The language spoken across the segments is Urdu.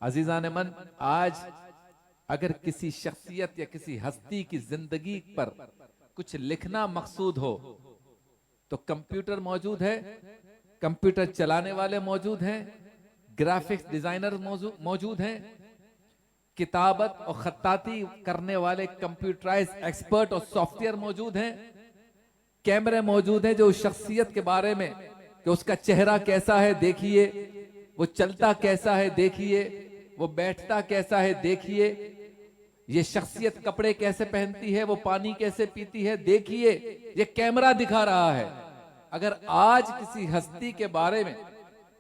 عزیزان من، آج اگر کسی شخصیت یا کسی ہستی کی زندگی پر کچھ لکھنا مقصود ہو تو کمپیوٹر موجود ہے، کمپیوٹر چلانے والے موجود ہیں، گرافکس ڈیزائنر موجود ہیں، کتابت اور خطاطی کرنے والے کمپیوٹرائز ایکسپرٹ اور سافٹ ویئر موجود ہیں، کیمرے موجود ہیں جو اس شخصیت کے بارے میں کہ اس کا چہرہ کیسا ہے دیکھیے، وہ چلتا کیسا ہے دیکھیے، وہ بیٹھتا کیسا ہے دیکھیے، یہ شخصیت کپڑے کیسے پہنتی ہے، وہ پانی کیسے پیتی ہے دیکھیے، یہ کیمرہ دکھا رہا ہے۔ اگر آج کسی ہستی کے بارے میں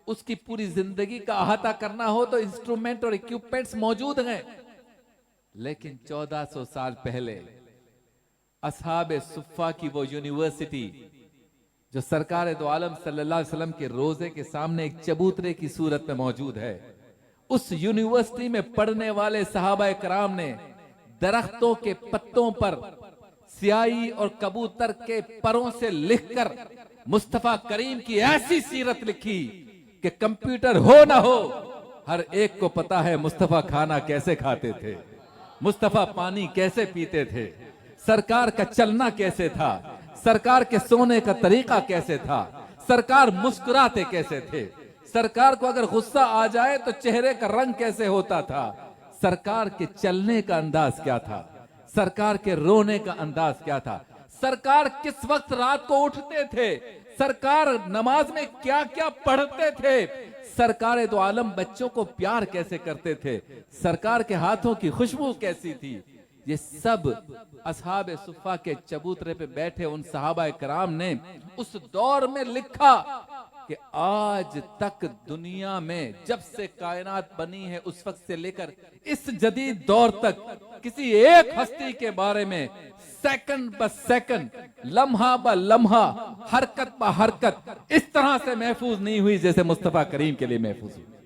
اس کی پوری زندگی کا احاطہ کرنا ہو تو انسٹرومنٹ اور ایکوپمنٹس موجود ہیں، لیکن 1400 سال پہلے اصحاب صفہ کی وہ یونیورسٹی جو سرکار دو عالم صلی اللہ علیہ وسلم کے روزے کے سامنے ایک چبوترے کی صورت میں موجود ہے، اس یونیورسٹی میں پڑھنے والے صحابہ کرام نے درختوں کے پتوں پر سیاہی اور کبوتر کے پروں سے لکھ کر مصطفیٰ کریم کی ایسی سیرت لکھی کہ کمپیوٹر ہو نہ ہو ہر ایک کو پتا ہے مصطفیٰ کھانا کیسے کھاتے تھے، مصطفیٰ پانی کیسے پیتے تھے، سرکار کا چلنا کیسے تھا، سرکار کے سونے کا طریقہ کیسے تھا، سرکار مسکراتے کیسے تھے، سرکار کو اگر غصہ آ جائے تو چہرے کا رنگ کیسے ہوتا تھا، سرکار کے چلنے کا انداز کیا تھا، سرکار کے رونے کا انداز کیا تھا، سرکار کس وقت رات کو اٹھتے تھے، سرکار نماز میں کیا کیا پڑھتے تھے، سرکار دو عالم بچوں کو پیار کیسے کرتے تھے، سرکار کے ہاتھوں کی خوشبو کیسی تھی، یہ سب اصحاب صفہ کے چبوترے پہ بیٹھے ان صحابہ کرام نے اس دور میں لکھا کہ آج تک دنیا میں جب سے کائنات بنی ہے اس وقت سے لے کر اس جدید دور تک کسی ایک ہستی کے بارے میں سیکنڈ بہ سیکنڈ، لمحہ بہ لمحہ، حرکت بہ حرکت اس طرح سے محفوظ نہیں ہوئی جیسے مصطفیٰ کریم کے لیے محفوظ ہوئی۔